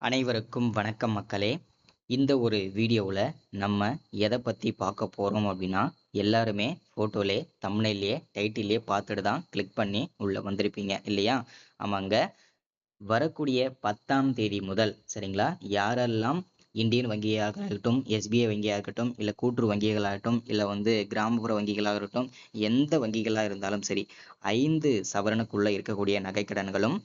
அனைவருக்கும் வணக்கம் மக்களே. இந்த ஒரு வீடியோவில் நம்ம எதை பற்றி பார்க்க போகிறோம் அப்படின்னா, எல்லாருமே ஃபோட்டோலே தம்ப்நெயிலே டைட்டிலே பார்த்துட்டு தான் கிளிக் பண்ணி உள்ளே வந்திருப்பீங்க இல்லையா? ஆமாங்க. வரக்கூடிய 10ஆம் தேதி முதல் சரிங்களா, யாரெல்லாம் இந்தியன் வங்கியாக இருக்கட்டும், எஸ்பிஐ வங்கியாக இருக்கட்டும், இல்லை கூட்டுறவு வங்கிகளாகட்டும், இல்லை கிராமப்புற வங்கிகளாக இருக்கட்டும், எந்த வங்கிகளாக இருந்தாலும் சரி, 5 சவரனுக்குள்ள இருக்கக்கூடிய நகைக்கடன்களும்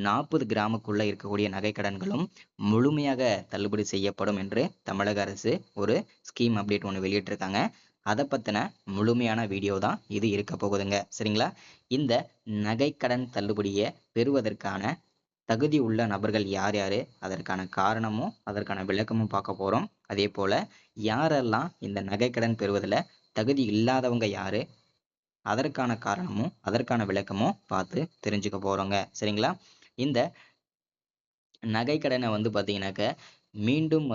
40 கிராமுக்குள்ள இருக்கக்கூடிய நகைக்கடன்களும் முழுமையாக தள்ளுபடி செய்யப்படும் என்று தமிழக அரசு ஒரு ஸ்கீம் அப்டேட் ஒன்று வெளியிட்டிருக்காங்க. அதை பற்றின முழுமையான வீடியோ தான் இது இருக்க போகுதுங்க சரிங்களா. இந்த நகைக்கடன் தள்ளுபடியை பெறுவதற்கான தகுதி உள்ள நபர்கள் யார் யாரு, அதற்கான காரணமும் அதற்கான விளக்கமும் பார்க்க போறோம். அதே போல யாரெல்லாம் இந்த நகைக்கடன் பெறுவதில் தகுதி இல்லாதவங்க யாரு, அதற்கான காரணமும் அதற்கான விளக்கமும் பார்த்து தெரிஞ்சுக்க போறோங்க சரிங்களா. இந்த நகைக்கடனை பார்த்தீங்கன்னாக்க மீண்டும்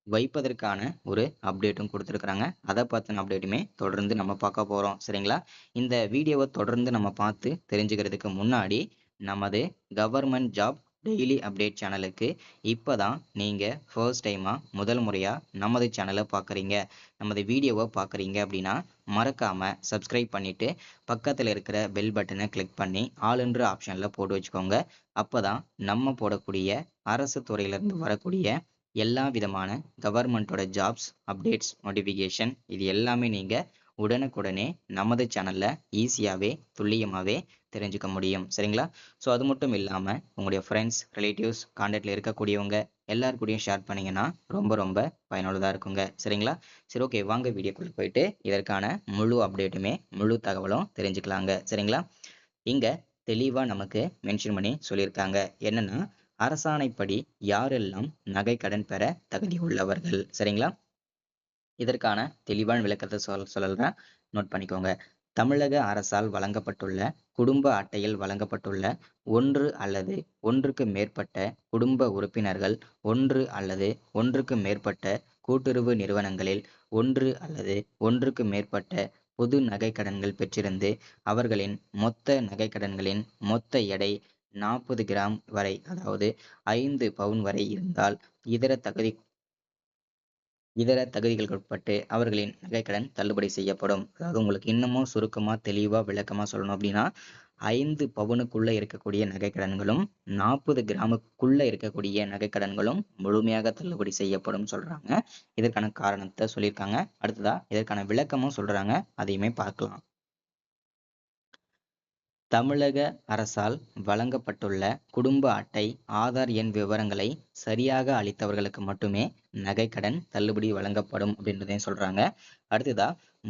வைப்பதற்கான ஒரு அப்டேட்டும் கொடுத்துருக்குறாங்க. அதை பற்றின அப்டேட்டுமே தொடர்ந்து நம்ம பார்க்க போகிறோம் சரிங்களா. இந்த வீடியோவை தொடர்ந்து நம்ம பார்த்து தெரிஞ்சுக்கிறதுக்கு முன்னாடி நமது கவர்மெண்ட் ஜாப் டெய்லி அப்டேட் சேனலுக்கு இப்போ தான் நீங்கள் ஃபர்ஸ்ட் டைமாக முதல் முறையாக நமது சேனலை பார்க்குறீங்க, நமது வீடியோவை பார்க்குறீங்க அப்படின்னா மறக்காமல் சப்ஸ்கிரைப் பண்ணிவிட்டு பக்கத்தில் இருக்கிற பெல் பட்டனை கிளிக் பண்ணி ஆல் என்ற ஆப்ஷனில் போட்டு வச்சுக்கோங்க. அப்போ தான் நம்ம போடக்கூடிய அரசு துறையிலேருந்து வரக்கூடிய எல்லா விதமான கவர்மெண்ட்டோட ஜாப்ஸ் அப்டேட்ஸ் நோட்டிஃபிகேஷன் இது எல்லாமே நீங்கள் உடனுக்குடனே நமது சேனலில் ஈஸியாகவே துல்லியமாகவே தெரிஞ்சுக்க முடியும் சரிங்களா. ஸோ அது மட்டும் இல்லாமல் உங்களுடைய ஃப்ரெண்ட்ஸ் ரிலேட்டிவ்ஸ் கான்டாக்டில் இருக்கக்கூடியவங்க எல்லாருக்கூடையும் ஷேர் பண்ணிங்கன்னா ரொம்ப ரொம்ப பயனுள்ளதாக இருக்குங்க சரிங்களா. சரி, ஓகே, வாங்க வீடியோக்குள்ளே போயிட்டு இதற்கான முழு அப்டேட்டுமே முழு தகவலும் தெரிஞ்சுக்கலாங்க சரிங்களா. இங்கே தெளிவாக நமக்கு மென்ஷன் பண்ணி சொல்லியிருக்காங்க. என்னென்னா, அரசாணைப்படி யாரெல்லாம் நகைக்கடன் பெற தகுதி உள்ளவர்கள் சரிங்களா. இதற்கான தெளிவான விளக்கத்தை சொல்றேன், நோட் பண்ணிக்கோங்க. தமிழக அரசால் வழங்கப்பட்டுள்ள குடும்ப அட்டையில் வழங்கப்பட்டுள்ள ஒன்று அல்லது ஒன்றுக்கு மேற்பட்ட குடும்ப உறுப்பினர்கள், ஒன்று அல்லது ஒன்றுக்கு மேற்பட்ட கூட்டுறவு நிறுவனங்களில் ஒன்று அல்லது ஒன்றுக்கு மேற்பட்ட பொது நகைக்கடன்கள் பெற்றிருந்து அவர்களின் மொத்த நகைக்கடன்களின் மொத்த எடை 40 கிராம் வரை, அதாவது 5 பவுன் வரை இருந்தால் இதர தகுதிகளுக்கு உட்பட்டு அவர்களின் நகைக்கடன் தள்ளுபடி செய்யப்படும். அதாவது உங்களுக்கு இன்னமும் சுருக்கமா தெளிவா விளக்கமா சொல்லணும் அப்படின்னா, 5 பவுனுக்குள்ள இருக்கக்கூடிய நகைக்கடன்களும் 40 கிராமுக்குள்ள இருக்கக்கூடிய நகைக்கடன்களும் முழுமையாக தள்ளுபடி செய்யப்படும் சொல்றாங்க. இதற்கான காரணத்தை சொல்லியிருக்காங்க. அடுத்ததா இதற்கான விளக்கமும் சொல்றாங்க, அதையுமே பார்க்கலாம். தமிழக அரசால் வழங்கப்பட்டுள்ள குடும்ப அட்டை, ஆதார் எண் விவரங்களை சரியாக அளித்தவர்களுக்கு மட்டுமே நகைக்கடன் தள்ளுபடி வழங்கப்படும் அப்படின்றதையும் சொல்றாங்க. அடுத்ததா,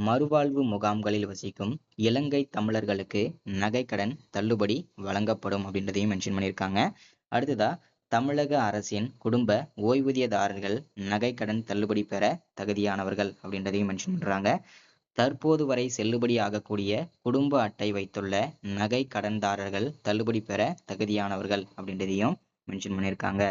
மறுவாழ்வு முகாம்களில் வசிக்கும் இலங்கை தமிழர்களுக்கு நகைக்கடன் தள்ளுபடி வழங்கப்படும் அப்படின்றதையும் மென்ஷன் பண்ணியிருக்காங்க. அடுத்ததா, தமிழக அரசின் குடும்ப ஓய்வூதியதாரர்கள் நகைக்கடன் தள்ளுபடி பெற தகுதியானவர்கள் அப்படின்றதையும் மென்ஷன் பண்றாங்க. தற்போது வரை செல்லுபடி ஆகக்கூடிய குடும்ப அட்டை வைத்துள்ள நகை கடன்தாரர்கள் தள்ளுபடி பெற தகுதியானவர்கள் அப்படின்றதையும் மென்ஷன் பண்ணியிருக்காங்க.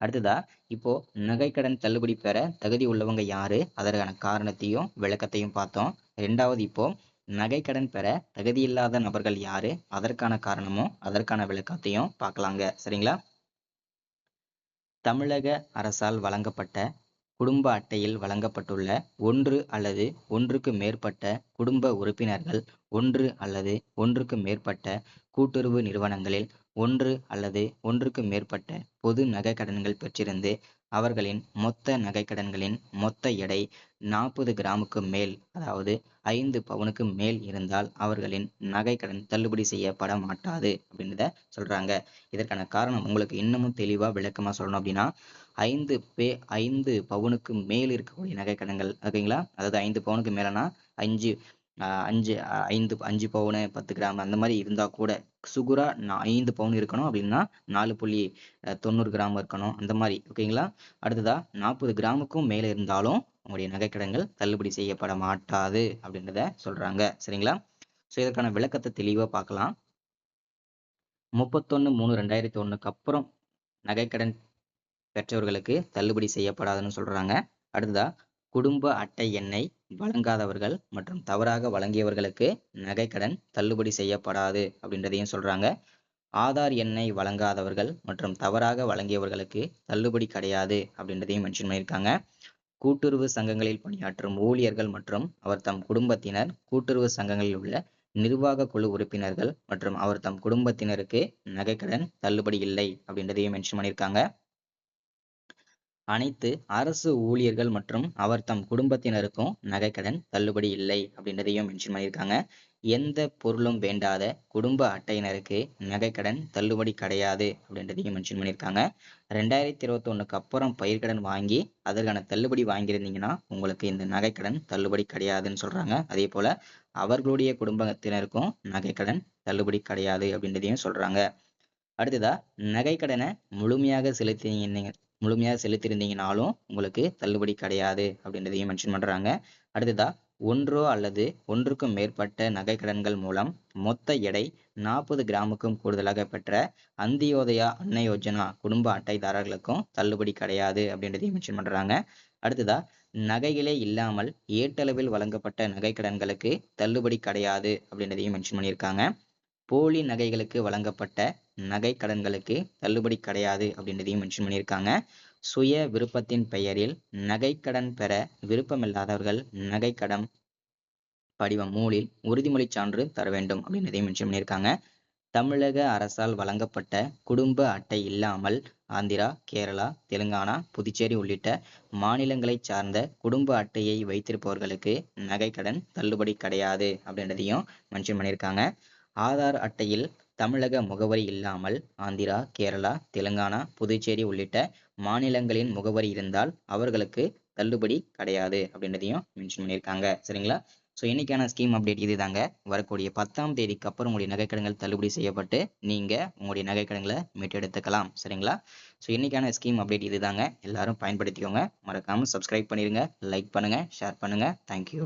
அடுத்ததா, இப்போ நகைக்கடன் தள்ளுபடி பெற தகுதி உள்ளவங்க யாரு, அதற்கான காரணத்தையும் விளக்கத்தையும் பார்த்தோம். ரெண்டாவது, இப்போ நகைக்கடன் பெற தகுதியில்லாத நபர்கள் யாரு, அதற்கான காரணமும் அதற்கான விளக்கத்தையும் பார்க்கலாங்க சரிங்களா. தமிழக அரசால் வழங்கப்பட்ட குடும்ப அட்டையில் வழங்கப்பட்டுள்ள ஒன்று அல்லது ஒன்றுக்கு மேற்பட்ட குடும்ப உறுப்பினர்கள், ஒன்று அல்லது ஒன்றுக்கு மேற்பட்ட கூட்டுறவு நிறுவனங்களில் ஒன்று அல்லது ஒன்றுக்கு மேற்பட்ட பொது நகைக்கடன்கள் பெற்றிருந்து அவர்களின் மொத்த நகைக்கடன்களின் மொத்த எடை 40 கிராமுக்கு மேல், அதாவது 5 பவுனுக்கு மேல் இருந்தால் அவர்களின் நகைக்கடன் தள்ளுபடி செய்யப்பட மாட்டாது அப்படின்றத சொல்றாங்க. இதற்கான காரணம் உங்களுக்கு இன்னமும் தெளிவா விளக்கமா சொல்லணும் அப்படின்னா, 5 பவுனுக்கு மேல் இருக்கக்கூடிய நகைக்கடன்கள் ஓகேங்களா. அதாவது 5 பவுனுக்கு மேலனா 5 5 5 பவுனு 10 கிராம் அந்த மாதிரி இருந்தா கூட சுகுரா 5 பவுன் இருக்கணும் அப்படின்னா 4.90 கிராம் இருக்கணும் அந்த மாதிரி ஓகேங்களா. அடுத்ததா, 40 கிராமுக்கும் மேல இருந்தாலும் உங்களுடைய நகைக்கடன்கள் தள்ளுபடி செய்யப்பட மாட்டாது அப்படின்றத சொல்றாங்க சரிங்களா. ஸோ இதற்கான விளக்கத்தை தெளிவா பார்க்கலாம். 31/3/2001 அப்புறம் நகைக்கடன் பெற்றவர்களுக்கு தள்ளுபடி செய்யப்படாதுன்னு சொல்றாங்க. அடுத்ததா, குடும்ப அட்டை எண்ணை வழங்காதவர்கள் மற்றும் தவறாக வழங்கியவர்களுக்கு நகைக்கடன் தள்ளுபடி செய்யப்படாது அப்படின்றதையும் சொல்றாங்க. ஆதார் எண்ணை வழங்காதவர்கள் மற்றும் தவறாக வழங்கியவர்களுக்கு தள்ளுபடி கிடையாது அப்படின்றதையும் மென்ஷன் பண்ணியிருக்காங்க. கூட்டுறவு சங்கங்களில் பணியாற்றும் ஊழியர்கள் மற்றும் அவர் தம் குடும்பத்தினர், கூட்டுறவு சங்கங்களில் உள்ள நிர்வாக குழு உறுப்பினர்கள் மற்றும் அவர் தம் குடும்பத்தினருக்கு நகைக்கடன் தள்ளுபடி இல்லை அப்படின்றதையும் மென்ஷன் பண்ணியிருக்காங்க. அனைத்து அரசு ஊழியர்கள் மற்றும் அவர் தம் குடும்பத்தினருக்கும் நகைக்கடன் தள்ளுபடி இல்லை அப்படின்றதையும் மென்ஷன் பண்ணியிருக்காங்க. எந்த பொருளும் வேண்டாத குடும்ப அட்டையினருக்கு நகைக்கடன் தள்ளுபடி கிடையாது அப்படின்றதையும் மென்ஷன் பண்ணியிருக்காங்க. 2021க்கு அப்புறம் பயிர்க்கடன் வாங்கி அதற்கான தள்ளுபடி வாங்கியிருந்தீங்கன்னா உங்களுக்கு இந்த நகைக்கடன் தள்ளுபடி கிடையாதுன்னு சொல்றாங்க. அதே போல அவர்களுடைய குடும்பத்தினருக்கும் நகைக்கடன் தள்ளுபடி கிடையாது அப்படின்றதையும் சொல்றாங்க. அடுத்ததா நகைக்கடனை முழுமையாக செலுத்தியிருந்தீங்கனாலும் உங்களுக்கு தள்ளுபடி கிடையாது அப்படின்றதையும் மென்ஷன் பண்றாங்க. அடுத்ததா ஒன்றோ அல்லது ஒன்றுக்கும் மேற்பட்ட நகைக்கடன்கள் மூலம் மொத்த எடை 40 கிராமுக்கும் கூடுதலாக பெற்ற அந்தியோதயா அன்ன யோஜனா குடும்ப அட்டைதாரர்களுக்கும் தள்ளுபடி கிடையாது அப்படின்றதையும் மென்ஷன் பண்றாங்க. அடுத்ததா நகைகளே இல்லாமல் ஏட்டளவில் வழங்கப்பட்ட நகைக்கடன்களுக்கு தள்ளுபடி கிடையாது அப்படின்றதையும் மென்ஷன் பண்ணியிருக்காங்க. போலி நகைகளுக்கு வழங்கப்பட்ட நகை கடன்களுக்கு தள்ளுபடி கிடையாது அப்படின்றதையும் மென்ஷன் பண்ணியிருக்காங்க. சுய விருப்பத்தின் பெயரில் நகைக்கடன் பெற விருப்பமில்லாதவர்கள் நகைக்கடன் படிவம் 3 உறுதிமொழி சான்று தர வேண்டும் அப்படின்றதையும் மென்ஷன் பண்ணியிருக்காங்க. தமிழக அரசால் வழங்கப்பட்ட குடும்ப அட்டை இல்லாமல் ஆந்திரா, கேரளா, தெலுங்கானா, புதுச்சேரி உள்ளிட்ட மாநிலங்களை சார்ந்த குடும்ப அட்டையை வைத்திருப்பவர்களுக்கு நகைக்கடன் தள்ளுபடி கிடையாது அப்படின்றதையும் மென்ஷன் பண்ணியிருக்காங்க. ஆதார் அட்டையில் தமிழக முகவரி இல்லாமல் ஆந்திரா, கேரளா, தெலுங்கானா, புதுச்சேரி உள்ளிட்ட மாநிலங்களின் முகவரி இருந்தால் அவர்களுக்கு தள்ளுபடி கிடையாது அப்படின்றதையும் மென்ஷன் பண்ணியிருக்காங்க. சரிங்களா? ஸோ இன்னைக்கான ஸ்கீம் அப்டேட் இதுதாங்க. வரக்கூடிய 10ஆம் தேதிக்கு அப்புறம் உங்களுடைய நகைக்கடன்கள் தள்ளுபடி செய்யப்பட்டு நீங்க உங்களுடைய நகைக்கடன்களை மீட்டெடுத்துக்கலாம். சரிங்களா? ஸோ இன்னைக்கான ஸ்கீம் அப்டேட் இதுதாங்க. எல்லாரும் பயன்படுத்திக்கோங்க. மறக்காம சப்ஸ்கிரைப் பண்ணிருங்க, லைக் பண்ணுங்க, ஷேர் பண்ணுங்க. தேங்க்யூ.